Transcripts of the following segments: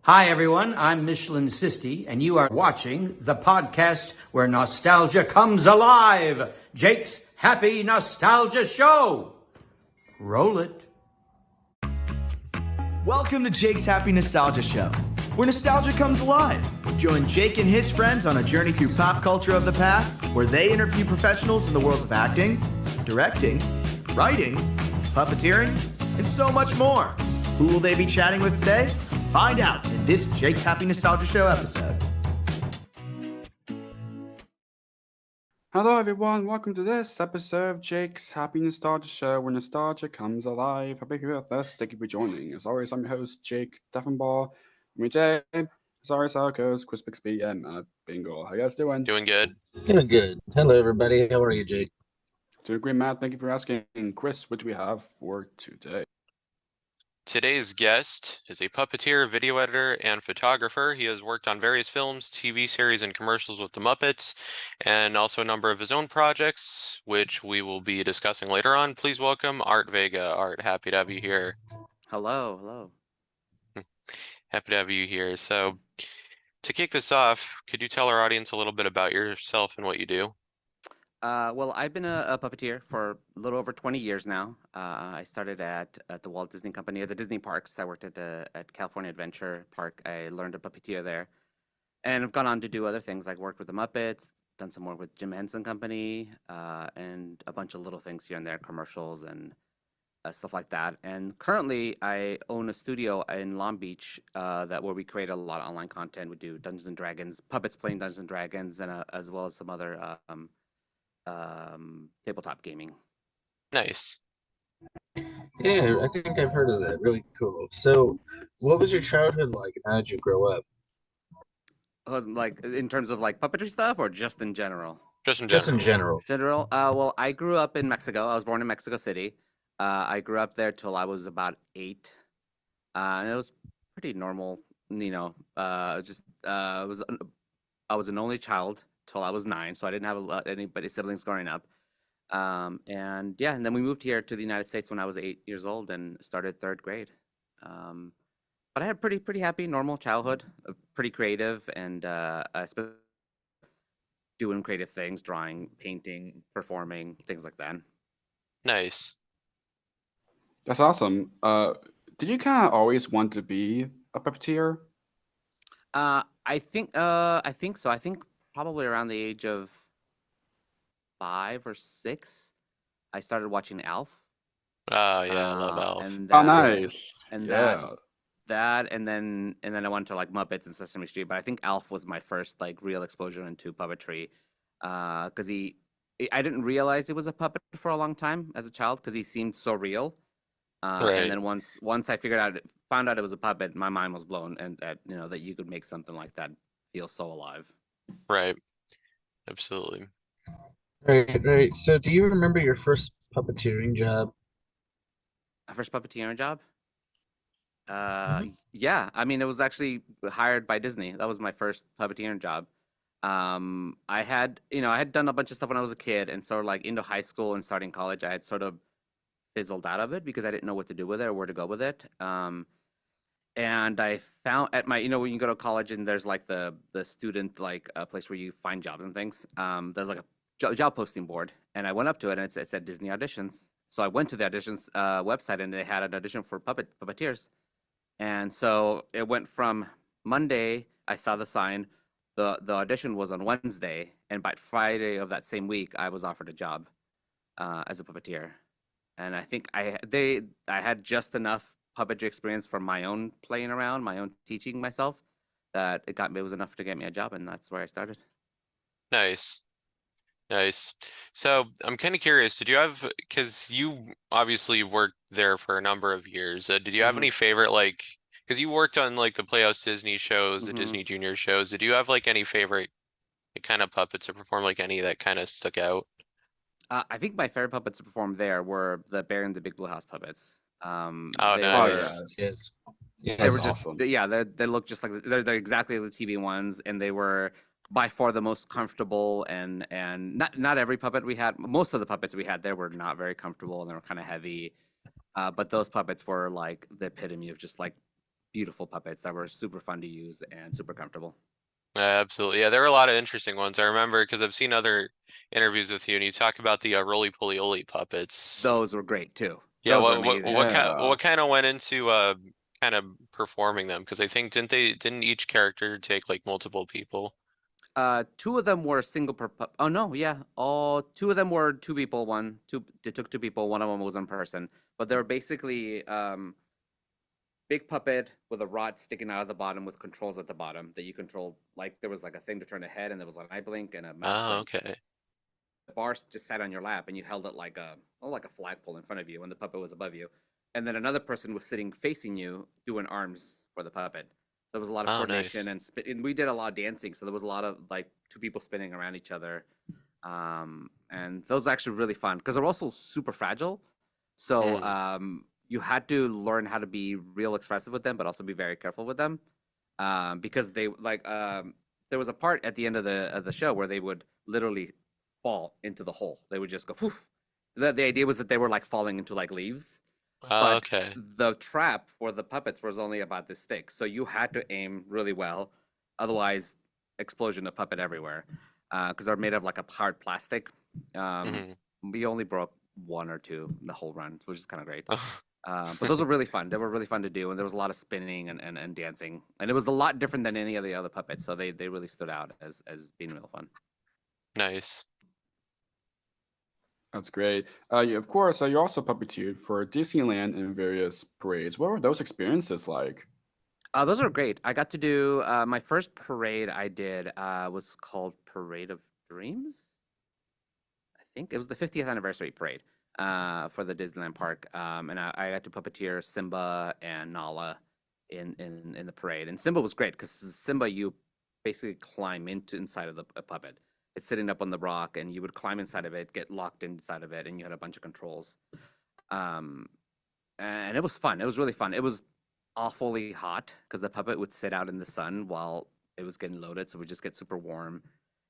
Hi, everyone. I'm Michelin Sisti, and you are watching the podcast where nostalgia comes alive. Jake's Happy Nostalgia Show. Roll it. Welcome to Jake's Happy Nostalgia Show, where nostalgia comes alive. Join Jake and his friends on a journey through pop culture of the past, where they interview professionals in the worlds of acting, directing, writing, puppeteering, and so much more. Who will they be chatting with today? Find out in this Jake's Happy Nostalgia Show episode. Hello everyone, welcome to this episode of Jake's Happy Nostalgia Show, where nostalgia comes alive. Happy to be with us. Thank you for joining. As always, I'm your host, Jake Duffenbaugh. I'm Jay. As always, our co-host, Chris Bixby and Matt Bingle. How you guys doing? Doing good. Doing good. Hello, everybody. How are you, Jake? Doing great, Matt. Thank you for asking. Chris, what do we have for today? Today's guest is a puppeteer, video editor, and photographer. He has worked on various films, TV series, and commercials with the Muppets, and also a number of his own projects, which we will be discussing later on. Please welcome Art Vega. Art, happy to have you here. Hello. Happy to have you here. So, to kick this off, could you tell our audience a little bit about yourself and what you do? Well, I've been a puppeteer for a little over 20 years now. I started at the Walt Disney Company, at the Disney parks. I worked at California Adventure Park. I learned to puppeteer there. And I've gone on to do other things, like work with the Muppets, done some work with Jim Henson Company, and a bunch of little things here and there, commercials and stuff like that. And currently, I own a studio in Long Beach where we create a lot of online content. We do Dungeons and Dragons, puppets playing Dungeons and Dragons, and as well as some other tabletop gaming. Nice. Yeah, I think I've heard of that. Really cool. So, what was your childhood like, and how did you grow up? Like in terms of like puppetry stuff, or just in general? Just in Just in general. general. Well, I grew up in Mexico. I was born in Mexico City. I grew up there till I was about 8. And it was pretty normal, I was an only child till I was 9, so I didn't have anybody siblings growing up. And then we moved here to the United States when I was 8 years old and started 3rd grade. But I had pretty happy, normal childhood, pretty creative, and I spent doing creative things, drawing, painting, performing, things like that. Nice. That's awesome. Did you kind of always want to be a puppeteer? I think so. I think probably around the age of 5 or 6, I started watching Alf. Oh, yeah, I love Alf. Nice. And yeah. and then I went to like Muppets and Sesame Street, but I think Alf was my first like real exposure into puppetry, because I didn't realize he was a puppet for a long time as a child because he seemed so real. Right. And then once I found out it was a puppet, my mind was blown, and that you could make something like that feel so alive. Right. Absolutely. Right. So, do you remember your first puppeteering job? My first puppeteering job? Yeah. I mean, it was actually hired by Disney. That was my first puppeteering job. I had done a bunch of stuff when I was a kid, and sort of like into high school and starting college, I had sort of fizzled out of it because I didn't know what to do with it or where to go with it. And I found at my, when you go to college and there's like the student like a place where you find jobs and things. There's like a job posting board, and I went up to it and it said Disney auditions. So I went to the auditions website, and they had an audition for puppeteers. And so it went from Monday, I saw the sign, the audition was on Wednesday, and by Friday of that same week, I was offered a job as a puppeteer. And I think I had just enough puppetry experience from my own playing around, my own teaching myself, that it was enough to get me a job, and that's where I started. Nice. So I'm kind of curious, because you obviously worked there for a number of years, did you have any favorite, like, because you worked on like the Playhouse Disney shows, the Disney Junior shows, did you have like any favorite kind of puppets to perform, like any that kind of stuck out? I think my favorite puppets to perform there were the Bear and the Big Blue House puppets. Nice. Yes. They were just awesome. they look just like they're exactly the TV ones, and they were by far the most comfortable, and not every puppet we had, most of the puppets we had there were not very comfortable, and they were kind of heavy, but those puppets were like the epitome of just like beautiful puppets that were super fun to use and super comfortable. Absolutely. Yeah, there were a lot of interesting ones. I remember because I've seen other interviews with you, and you talk about the roly poly puppets. Those were great too. Yeah, Those were what amazing. Yeah. kind of went into kind of performing them? Because I think didn't each character take like multiple people? Two of them were single per oh no, yeah. All two of them were two people, they took two people, one of them was in person. But they were basically big puppet with a rod sticking out of the bottom with controls at the bottom that you controlled. Like there was like a thing to turn the head, and there was an eye blink and a mouth Oh, blink. okay. The bar just sat on your lap, and you held it like a flagpole in front of you, and the puppet was above you. And then another person was sitting facing you, doing arms for the puppet. There was a lot of Oh, coordination nice. and we did a lot of dancing, so there was a lot of like two people spinning around each other. And those are actually really fun because they're also super fragile. So you had to learn how to be real expressive with them, but also be very careful with them. Because they like there was a part at the end of the show where they would literally fall into the hole. They would just go poof. The idea was that they were like falling into like leaves, Oh, but okay. the trap for the puppets was only about this thick, so you had to aim really well, otherwise explosion of puppet everywhere, because they're made of like a hard plastic. um, hmm we only broke one or two the whole run, which is kind of great. But those were really fun. They were really fun to do, and there was a lot of spinning and dancing, and it was a lot different than any of the other puppets, so they really stood out as being real fun. Nice. That's great. Of course, you also puppeteered for Disneyland and various parades. What were those experiences like? Those are great. I got to do my first parade I did was called Parade of Dreams. I think it was the 50th anniversary parade for the Disneyland park, and I got to puppeteer Simba and Nala in the parade. And Simba was great because Simba, you basically climb inside of a puppet. It's sitting up on the rock, and you would climb inside of it, get locked inside of it, and you had a bunch of controls. Um, and it was fun. It was really fun. It was awfully hot because the puppet would sit out in the sun while it was getting loaded, so it would just get super warm,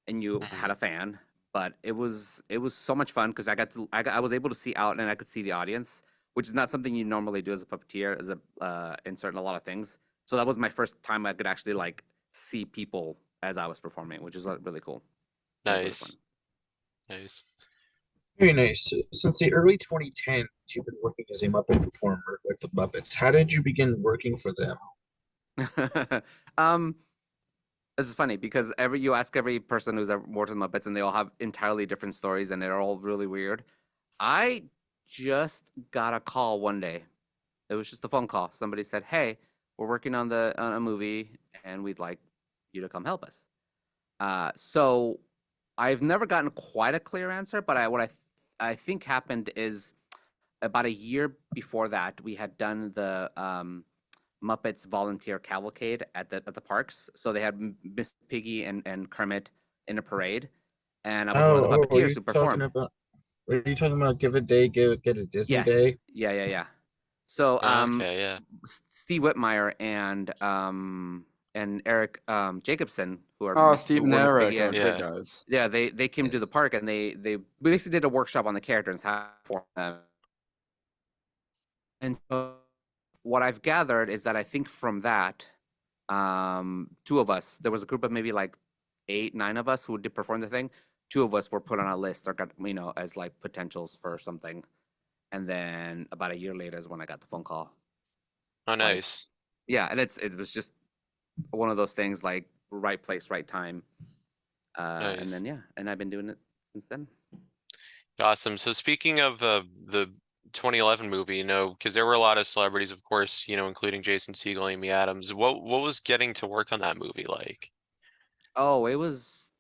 and you had hmm a fan. But it was so much fun because I was able to see out and I could see the audience, which is not something you normally do as a puppeteer, as a insert in a lot of things. So that was my first time I could actually like see people as I was performing, which is really cool. It was really fun. Nice. Nice. Very nice. Since the early 2010s, you've been working as a Muppet performer with the Muppets. How did you begin working for them? um, this is funny because you ask every person who's ever worked with Muppets, and they all have entirely different stories, and they're all really weird. I just got a call one day. It was just a phone call. Somebody said, "Hey, we're working on a movie, and we'd like you to come help us." So I've never gotten quite a clear answer, but I think happened is about a year before that we had done the Muppets volunteer cavalcade at the parks. So they had Miss Piggy and Kermit in a parade, and I was one of the Are puppeteers you who talking performed. about? Are you talking about Give a Day, Get a Disney Yes, Day? yeah, yeah, yeah. So Okay, yeah. Steve Whitmire and Eric Jacobson, Oh, who Steve and were Miss Eric, Piggy and great Yeah. guys. yeah, they came to the Yes. park, and they basically did a workshop on the characters how to perform them. And so what I've gathered is that I think from that, two of us, there was a group of maybe like 8, 9 of us who did perform the thing. Two of us were put on a list or got, as like potentials for something. And then about a year later is when I got the phone call. Oh, Like, nice. yeah, and it was just one of those things like right place, right time. And Nice. then, yeah, and I've been doing it since then. Awesome. So speaking of the 2011 movie, because there were a lot of celebrities, of course, including Jason Segel, Amy Adams. What was getting to work on that movie like? Oh, it was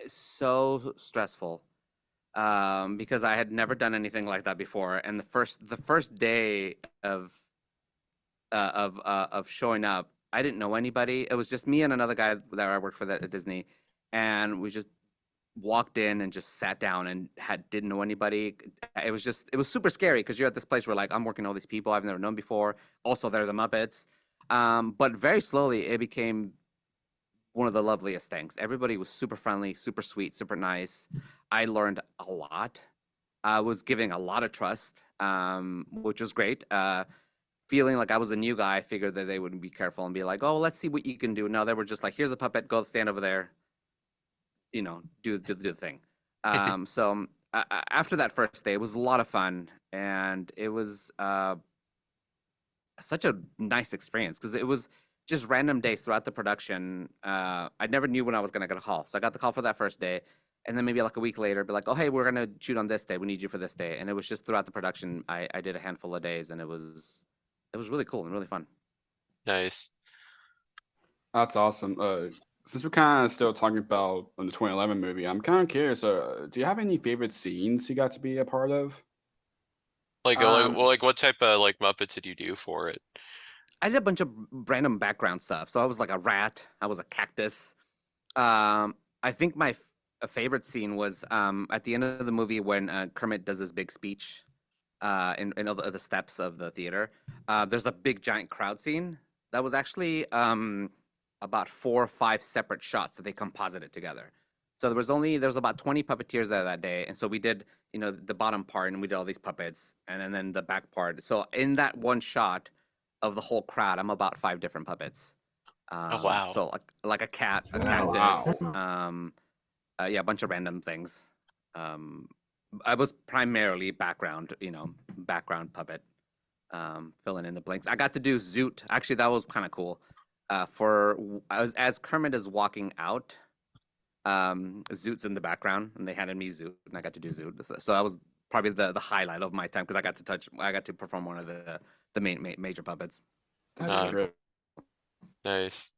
so stressful. Because I had never done anything like that before. And the first day of showing up, I didn't know anybody. It was just me and another guy that I worked for at Disney, and we just walked in and just sat down and didn't know anybody. It was super scary because you're at this place where like I'm working with all these people I've never known before. Also, they're the Muppets. But very slowly it became one of the loveliest things. Everybody was super friendly, super sweet, super nice. I learned a lot. I was giving a lot of trust, which was great. feeling like I was a new guy, I figured that they wouldn't be careful and be like, "Oh, let's see what you can do." No, they were just like, "Here's a puppet. Go stand over there. Do the thing." So after that first day, it was a lot of fun, and it was such a nice experience because it was just random days throughout the production. I never knew when I was gonna get a call, so I got the call for that first day, and then maybe like a week later, be like, "Oh, hey, we're gonna shoot on this day. We need you for this day." And it was just throughout the production. I did a handful of days, and it was really cool and really fun. Nice. That's awesome. Since we're kind of still talking about the 2011 movie, I'm kind of curious. Do you have any favorite scenes you got to be a part of? Like what type of like Muppets did you do for it? I did a bunch of random background stuff. So I was like a rat. I was a cactus. I think my favorite scene was at the end of the movie when Kermit does his big speech in all the steps of the theater. There's a big giant crowd scene that was actually about 4 or 5 separate shots that they composited together. So there was about 20 puppeteers there that day, and so we did the bottom part, and we did all these puppets, and then the back part. So in that one shot of the whole crowd, I'm about 5 different puppets. Oh wow. So like a cat, a Wow. cactus, yeah, a bunch of random things. I was primarily background puppet, filling in the blanks. I got to do Zoot. Actually, that was kind of cool. As Kermit is walking out, Zoot's in the background, and they handed me Zoot, and I got to do Zoot. So that was probably the highlight of my time because I got to perform one of the major puppets. That's great. Nice.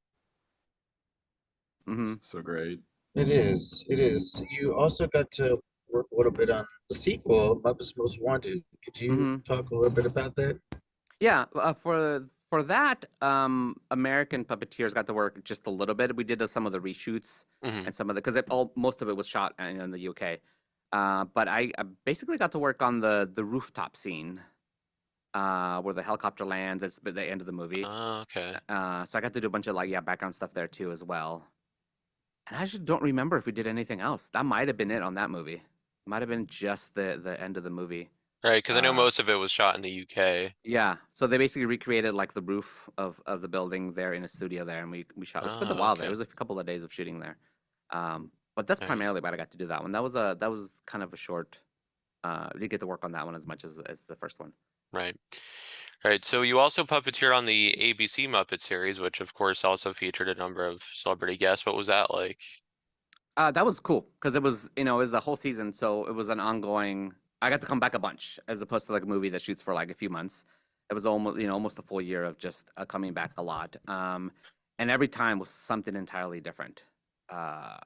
Hmm. So great. It is. It is. You also got to work a little bit on the sequel, Muppets Most Wanted. Could you talk a little bit about that? Yeah, for that, American puppeteers got to work just a little bit. We did some of the reshoots Mhm. and some of the because most of it was shot in the UK. But I basically got to work on the rooftop scene, where the helicopter lands. It's the end of the movie. Oh, okay. So I got to do a bunch of background stuff there too as well. And I just don't remember if we did anything else. That might have been it on that movie. Might have been just the end of the movie. Right, because I know Uh, most of it was shot in the UK. Yeah, so they basically recreated like the roof of the building there in a studio there, and we shot. We spent a Oh, while there. It okay. was a couple of days of shooting there. But that's Nice. primarily why I got to do that one. That was kind of a short. I didn't get to work on that one as much as the first one. Right. Right. So you also puppeteered on the ABC Muppet series, which of course also featured a number of celebrity guests. What was that like? That was cool because it was a whole season, so it was an ongoing. I got to come back a bunch as opposed to like a movie that shoots for like a few months. It was almost a full year of just coming back a lot. And every time was something entirely different. Uh,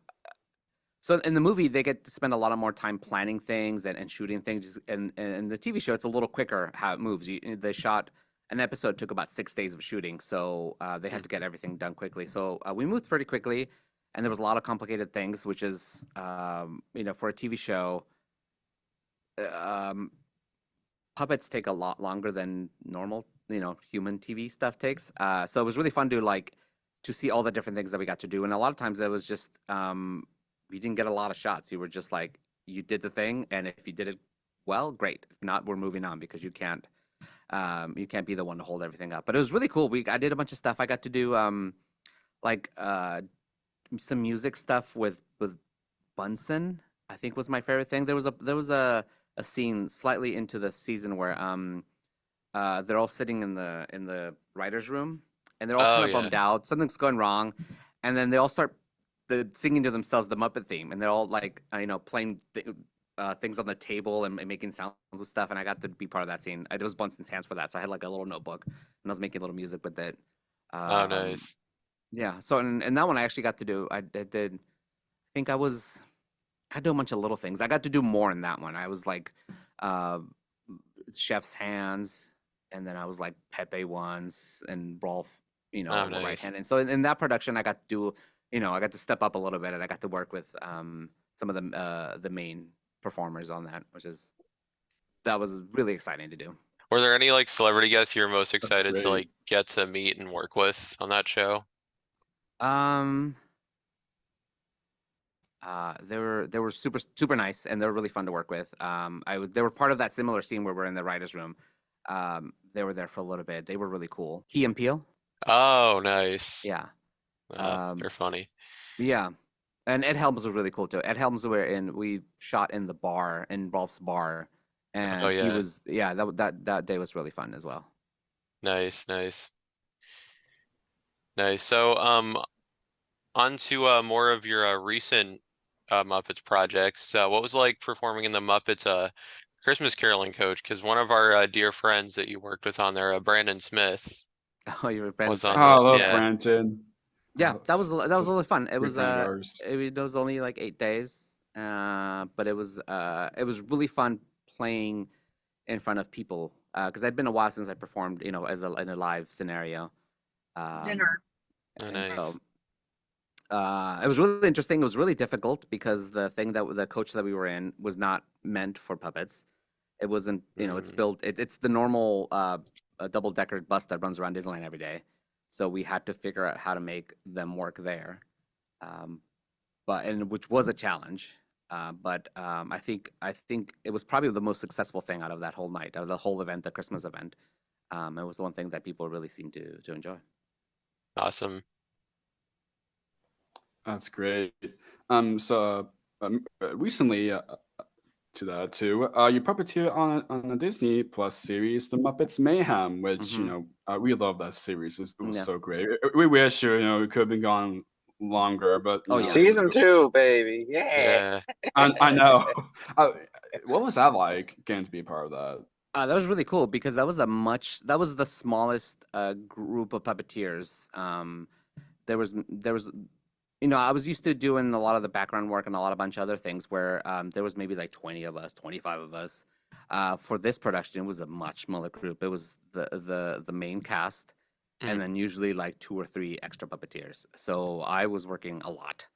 so in the movie, they get to spend a lot of more time planning things and shooting things. And the TV show, it's a little quicker how it moves. They shot an episode took about 6 days of shooting, so they had to get everything done quickly. So we moved pretty quickly, and there was a lot of complicated things, which is for a TV show, um, puppets take a lot longer than normal human TV stuff takes. So it was really fun to see all the different things that we got to do, and a lot of times it was just we didn't get a lot of shots. You were just like you did the thing, and if you did it well, great. If not, we're moving on because you can't be the one to hold everything up. But it was really cool. I did a bunch of stuff. I got to do like some music stuff with Bunsen. I think was my favorite thing. There was a scene slightly into the season where they're all sitting in the writers' room, and they're all Oh kind of yeah. bummed out. Something's going wrong, and then they all start singing to themselves the Muppet theme, and they're all like playing things on the table and making sounds with stuff. And I got to be part of that scene. It was Bunsen's hands for that, so I had like a little notebook, and I was making little music with it. Oh, nice. Yeah. So in that one, I actually got to do. I did. I think I do a bunch of little things. I got to do more in that one. I was like chef's hands, and then I was like Pepe once and Rolf, Oh, the right nice. hand. And so in that production, I got to do, I got to step up a little bit, and I got to work with some of the main performers on that, that was really exciting to do. Were there any like celebrity guests you were most excited to great. like get to meet and work with on that show? They were super super nice, and they were really fun to work with. They were part of that similar scene where we're in the writers' room. They were there for a little bit. They were really cool. Key and Peele. Oh, nice. Yeah. They're funny. Yeah. And Ed Helms was really cool too. Ed Helms we shot in the bar, in Rolf's bar. And Oh, he yeah. was, yeah, that day was really fun as well. Nice, nice. Nice. So, on to more of your recent Muppets projects. What was it like performing in the Muppets Christmas Caroling Coach? Because one of our dear friends that you worked with on there, Brandon Smith, Oh, you were Brandon was on Smith. Oh, I the love yeah. Brandon. Yeah, that was really fun. It Big was fan of ours. it was only like 8 days, but it was really fun playing in front of people because I'd been a while since I performed, in a live scenario. Dinner. Oh, And nice. so it was really interesting. It was really difficult because the coach that we were in was not meant for puppets. It wasn't, it's built. It's the normal double-decker bus that runs around Disneyland every day. So we had to figure out how to make them work there, which was a challenge. But I think it was probably the most successful thing out of that whole night, out of the whole event, the Christmas event. It was the one thing that people really seemed to enjoy. Awesome. That's great. Recently, to that too, you puppeteer on a Disney Plus series, The Muppets Mayhem, which we love that series. It was Yeah. so great. We wish it could have been gone longer, but Oh, yeah. Season 2, baby. Yeah. Yeah. I know. What was that like getting to be a part of that? That was really cool because that was the smallest group of puppeteers. There was I was used to doing a lot of the background work and a bunch of other things where there was maybe like 20 of us, 25 of us. For this production, it was a much smaller group. It was the main cast, and then usually like 2 or 3 extra puppeteers. So I was working a lot.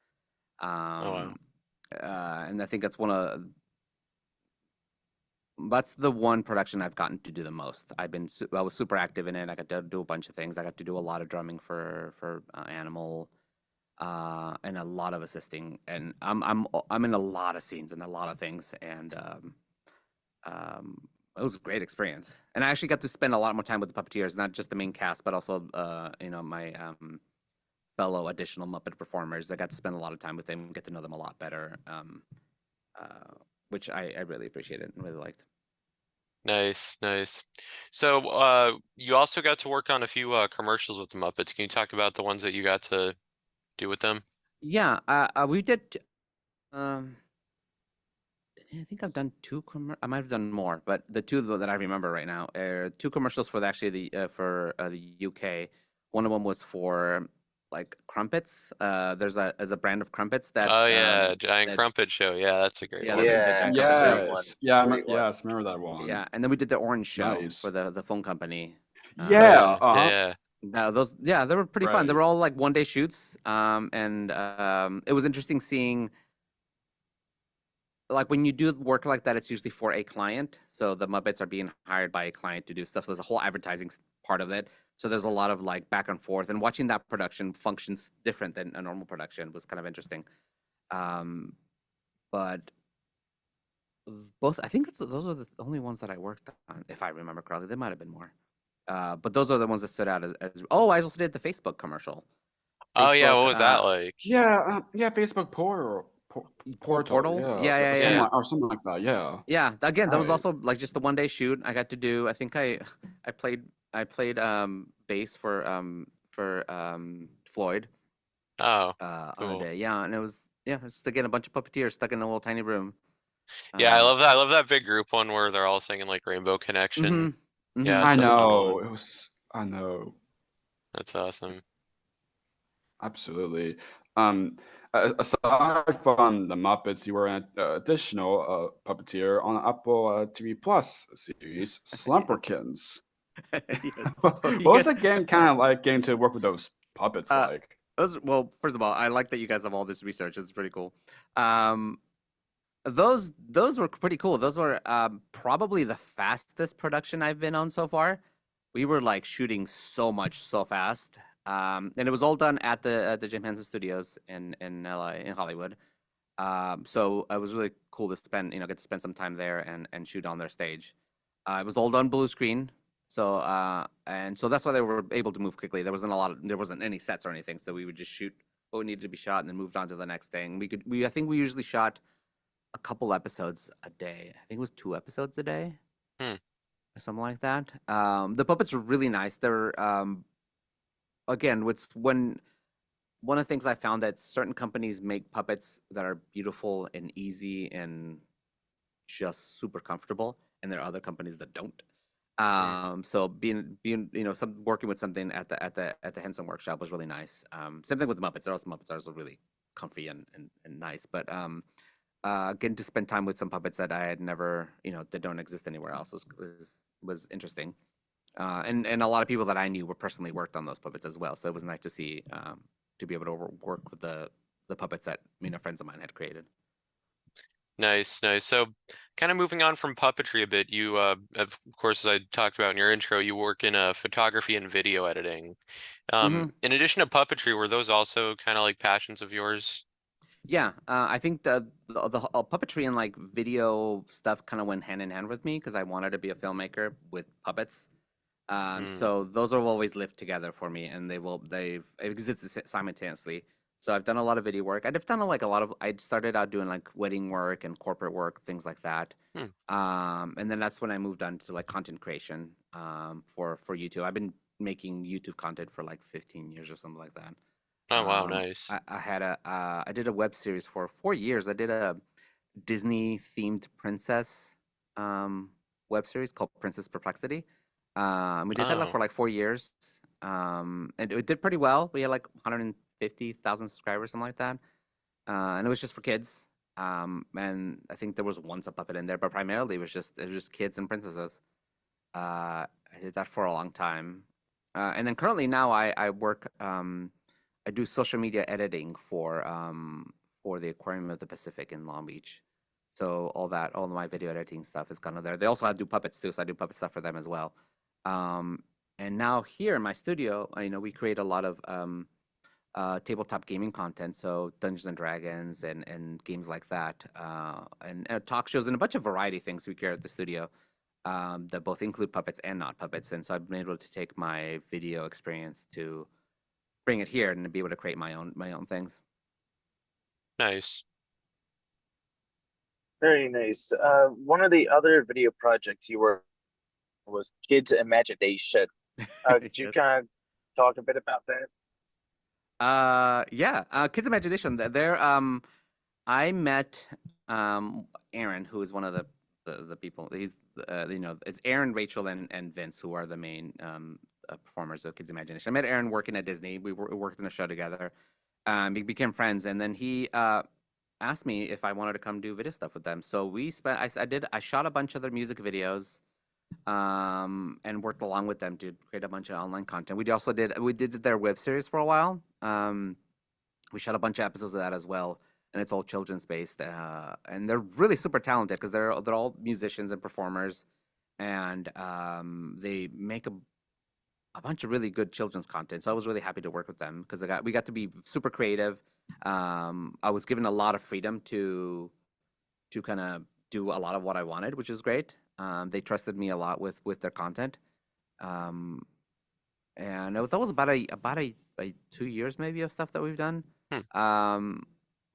wow. And I think that's the one production I've gotten to do the most. I was super active in it. I got to do a bunch of things. I got to do a lot of drumming for Animal, and a lot of assisting. And I'm in a lot of scenes and a lot of things. And it was a great experience. And I actually got to spend a lot more time with the puppeteers, not just the main cast, but also my fellow additional Muppet performers. I got to spend a lot of time with them, get to know them a lot better. Which I really appreciated and really liked. Nice, nice. So, you also got to work on a few commercials with the Muppets. Can you talk about the ones that you got to do with them? Yeah, we did. I think I've done 2 I might have done more, but the 2 that I remember right now are 2 commercials for the UK. One of them was for like crumpets. There's a brand of crumpets that. Oh yeah, Giant Crumpet Show. Yeah, that's a great Yeah, one. the Yeah, Giant that's Crumpet a Show. great one. Yes, yeah, Great one. yes, remember that one. Yeah, and then we did the Orange Show Nice. for the phone company. Oh, Yeah, yeah, uh-huh. yeah. Now they were pretty fun. They Right. were all like one-day shoots. And it was interesting seeing, like, when you do work like that, it's usually for a client. So the Muppets are being hired by a client to do stuff. There's a whole advertising part of it. So there's a lot of like back and forth, and watching that production functions different than a normal production was kind of interesting. But both, I think those are the only ones that I worked on, if I remember correctly. There might have been more. But those are the ones that stood out as oh, I also did the Facebook commercial. Oh yeah, Facebook, what was that like? Yeah, Facebook portal. Yeah. Something like that. Yeah. Yeah, again, that was Right. also like just a one-day shoot. I got to do. I think I played bass for Floyd Oh, on a cool. day. Yeah, and it was just again a bunch of puppeteers stuck in a little tiny room. Yeah, I love that. I love that big group one where they're all singing like Rainbow Connection. Yeah, I it's a fun know. one. It was. I know. That's awesome. Absolutely. Aside from the Muppets, you were an additional puppeteer on Apple TV Plus series, Slumberkins. Yes. What was the game kind of like getting to work with those puppets like? Well, first of all, I like that you guys have all this research. It's pretty cool. Those were pretty cool. Those were probably the fastest production I've been on so far. We were like shooting so much so fast. And it was all done at the Jim Henson Studios in LA, in Hollywood. So it was really cool to get to spend some time there and shoot on their stage. It was all done blue screen. So that's why they were able to move quickly. There wasn't any sets or anything, so we would just shoot what needed to be shot and then moved on to the next thing. I think we usually shot a couple episodes a day. I think it was 2 episodes a day, Hmm. or something like that. The puppets are really nice. They're again, one of the things I found that certain companies make puppets that are beautiful and easy and just super comfortable, and there are other companies that don't. So being working with something at the Henson workshop was really nice. Same thing with the Muppets. Muppets are also really comfy and nice. But getting to spend time with some puppets that I had never, that don't exist anywhere else was interesting. And a lot of people that I knew were personally worked on those puppets as well. So it was nice to see to be able to work with the puppets that friends of mine had created. Nice, nice. So, kind of moving on from puppetry a bit, you, of course, as I talked about in your intro, you work in photography and video editing. In addition to puppetry, were those also kind of like passions of yours? Yeah, I think the puppetry and like video stuff kind of went hand in hand with me because I wanted to be a filmmaker with puppets. So those will always live together for me, and they've existed simultaneously. So I've done a lot of video work. I've done I started out doing like wedding work and corporate work, things like that. And then that's when I moved on to like content creation for YouTube. I've been making YouTube content for like 15 years or something like that. Oh, wow, nice. I did a web series for 4 years. I did a Disney themed princess web series called Princess Perplexity. We did that Oh, for like 4 years. And it did pretty well. We had like 150,000 subscribers, something like that. And it was just for kids. And I think there was once a puppet in there, but primarily it was just kids and princesses. I did that for a long time. And then currently now I work I do social media editing for the Aquarium of the Pacific in Long Beach. So all of my video editing stuff is kind of there. They also do puppets too, so I do puppet stuff for them as well. And now here in my studio, we create a lot of tabletop gaming content, so Dungeons and Dragons and games like that, and talk shows and a bunch of variety things we create at the studio that both include puppets and not puppets. And so I've been able to take my video experience to bring it here and be able to create my own things. nice. Very nice. One of the other video projects you were was Kids Imagination. Could you Yes. kind of talk a bit about that? Yeah. Kids Imagination. I met Aaron, who is one of the people. He's it's Aaron, Rachel, and Vince who are the main performers of Kids Imagination. I met Aaron working at Disney. We worked in a show together. We became friends, and then he asked me if I wanted to come do video stuff with them. So we spent. I shot a bunch of their music videos, and worked along with them to create a bunch of online content. We did their web series for a while. We shot a bunch of episodes of that as well, and it's all children's based. And they're really super talented because they're all musicians and performers, and they make a bunch of really good children's content. So I was really happy to work with them because we got to be super creative. I was given a lot of freedom to kind of do a lot of what I wanted, which is great. They trusted me a lot with their content. And that was about a 2 years maybe of stuff that we've done.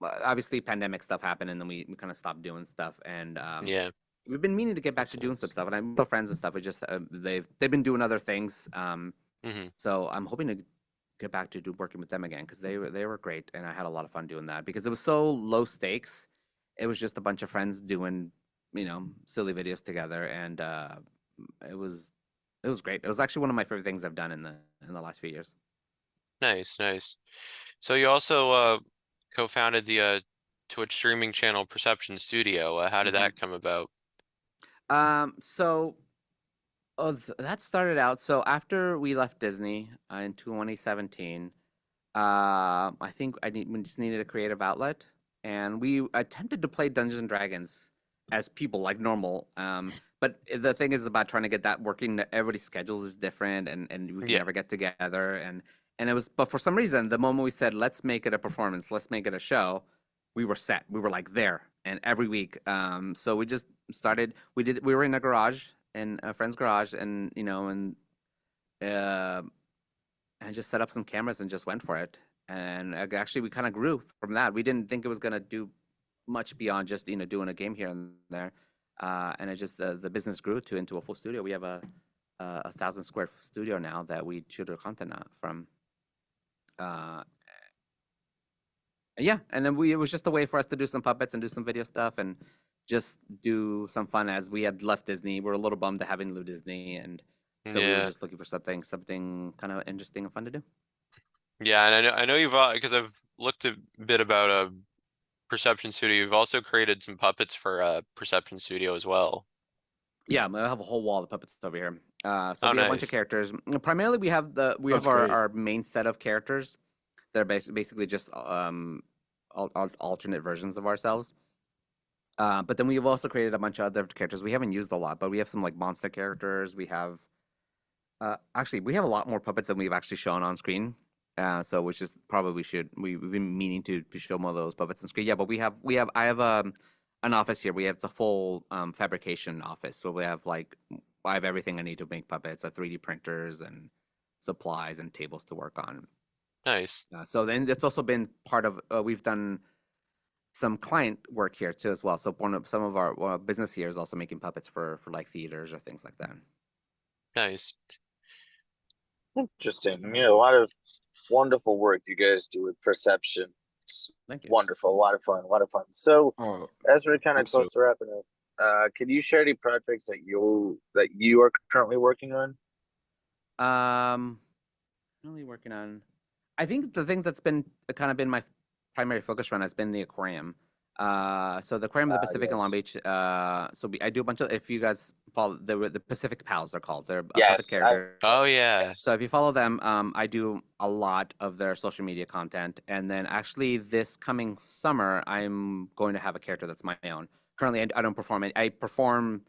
Obviously pandemic stuff happened, and then we kind of stopped doing stuff. And Yeah. we've been meaning to get back to doing some stuff, and I'm with friends and stuff. It's just they've been doing other things. So I'm hoping to get back to working with them again because they were great, and I had a lot of fun doing that because it was so low stakes. It was just a bunch of friends doing silly videos together, and it was great. It was actually one of my favorite things I've done in the last few years. Nice, nice. So you also co-founded the Twitch streaming channel Perception Studio. How did that come about? So that started out. So after we left Disney in 2017, I think we just needed a creative outlet, and we attempted to play Dungeons and Dragons as people like normal. But the thing is about trying to get that working. Everybody's schedules is different, and we can Yeah. never get together. And it was, but for some reason, the moment we said let's make it a performance, let's make it a show, we were set. We were like there, and every week. So we just started. We were in a garage in a friend's garage, and just set up some cameras and just went for it. And actually, we kind of grew from that. We didn't think it was gonna do much beyond just doing a game here and there, and it just the business grew into a full studio. We have a 1,000 square studio now that we shoot our content out from. Yeah, and then it was just a way for us to do some puppets and do some video stuff and just do some fun as we had left Disney. We're a little bummed to having to leave Disney, and so we were just looking for something kind of interesting and fun to do. Yeah, and I know you've because I've looked a bit about Perception Studio. You've also created some puppets for Perception Studio as well. Yeah, I have a whole wall of puppets over here. So we have a bunch nice. of characters. Primarily, we have our main set of characters. They're basically just alternate versions of ourselves. But then we've also created a bunch of other characters we haven't used a lot, but we have some like monster characters. We have actually we have a lot more puppets than we've actually shown on screen. So which is probably we've been meaning to show more of those puppets on screen. Yeah, but I have an office here. We have a full fabrication office. So I have everything I need to make puppets, 3D printers and supplies and tables to work on. Nice. So then it's also been part of we've done some client work here too as well. So some of our business here is also making puppets for like theaters or things like that. Nice. Interesting. A lot of wonderful work you guys do with Perception. It's Thank you. wonderful. A lot of fun. So as we're kind of close to wrapping up, can you share any projects that you are currently working on? Currently working on. I think the thing that's been my primary focus run has been the aquarium. So the aquarium of the Pacific and Long Beach. I do a bunch of. If you guys follow the Pacific Pals, they're called. They're puppet characters. Oh yeah. So if you follow them, I do a lot of their social media content, and then actually this coming summer, I'm going to have a character that's my own. Currently, I don't perform it. I perform.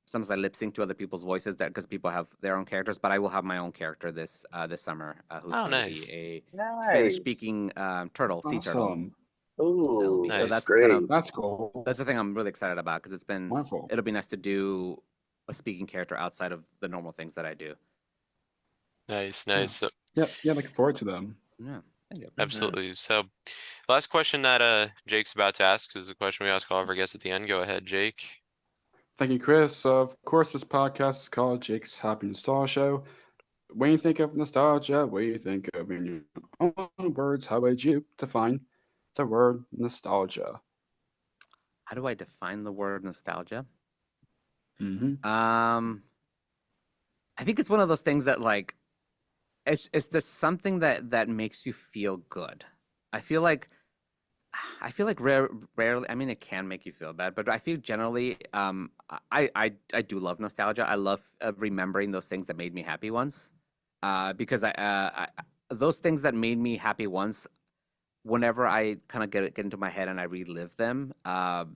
Sometimes I lip sync to other people's voices because people have their own characters, but I will have my own character this summer who's going to be a Spanish-speaking turtle, sea turtle. Ooh, so that's great. That's cool. That's the thing I'm really excited about because Wonderful. It'll be nice to do a speaking character outside of the normal things that I do. Nice. Yeah, looking forward to them. Yeah, thank you. Absolutely. So, last question that Jake's about to ask is the question we ask all of our guests at the end. Go ahead, Jake. Thank you, Chris. Of course, this podcast is called Jake's Happy Nostalgia Show. When you think of nostalgia, what do you think of in your own words? How would you define the word nostalgia? How do I define the word nostalgia? Mm-hmm. I think it's one of those things that it's just something that makes you feel good. I feel like rarely. I mean, it can make you feel bad, but I feel generally, I do love nostalgia. I love remembering those things that made me happy once, because those things that made me happy once, whenever I kind of get into my head and I relive them,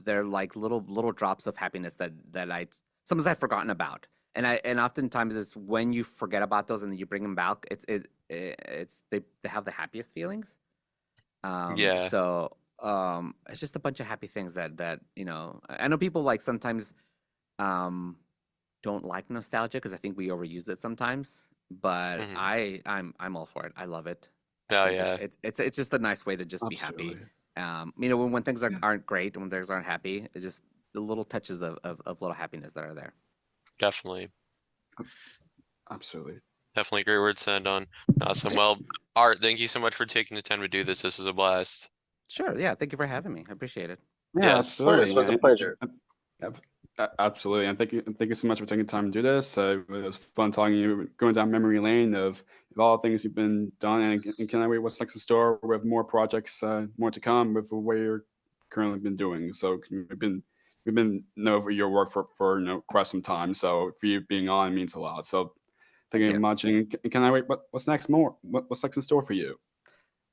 they're like little drops of happiness that I sometimes I've forgotten about, and oftentimes it's when you forget about those and then you bring them back, they have the happiest feelings. Yeah. So it's just a bunch of happy things that I know people sometimes don't like nostalgia because I think we overuse it sometimes, but I'm all for it. I love it. Oh yeah. It's just a nice way to just be happy. When things aren't great, when things aren't happy, it's just the little touches of little happiness that are there. Definitely. Absolutely. Definitely great word to end on. Awesome. Well, Art, thank you so much for taking the time to do this. This was a blast. Sure. Yeah. Thank you for having me. I appreciate it. Yeah, Yes. absolutely. It was a pleasure. Absolutely, and thank you so much for taking the time to do this. It was fun talking to you, going down memory lane of all the things you've been done, and can I wait what's next in store with more projects, more to come with what you're currently been doing. So we've been know your work for quite some time. So for you being on means a lot. So thank you very much. And can I wait what's next? What's next in store for you?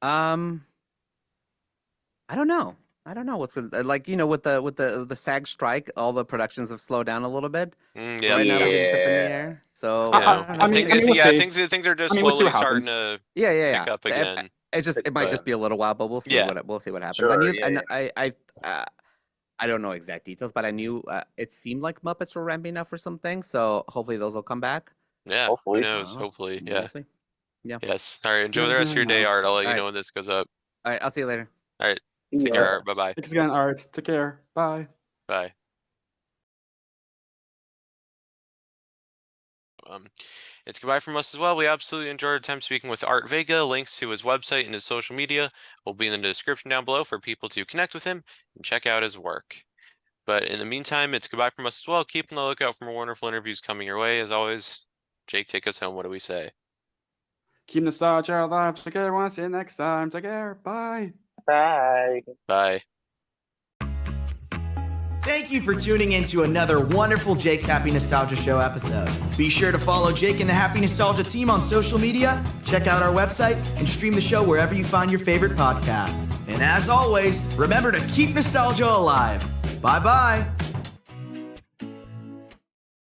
I don't know. What's with the SAG strike, all the productions have slowed down a little bit. Yeah. Right now everything's up in the air. So things are just slowly starting to pick up again. It might just be a little while, but we'll see what happens. Sure, I don't know exact details, but I knew it seemed like Muppets were ramping up for some things, so hopefully those will come back. Yeah, Hopefully. who knows? Hopefully, yeah. We'll see. Yeah. Yes. All right. Enjoy Yeah, the rest of your day, no. Art. I'll let you All know right. when this goes up. All right, I'll see you later. All right. Take care, Art. Bye-bye. Thanks again, Art. Take care. Bye. Bye. It's goodbye from us as well. We absolutely enjoyed our time speaking with Art Vega. Links to his website and his social media will be in the description down below for people to connect with him and check out his work. But in the meantime, it's goodbye from us as well. Keep on the lookout for more wonderful interviews coming your way. As always, Jake, take us home. What do we say? Keep nostalgia alive. Take care. Want to see you next time. Take care. Bye. Bye. Bye. Thank you for tuning in to another wonderful Jake's Happy Nostalgia Show episode. Be sure to follow Jake and the Happy Nostalgia team on social media, check out our website, and stream the show wherever you find your favorite podcasts. And as always, remember to keep nostalgia alive. Bye-bye.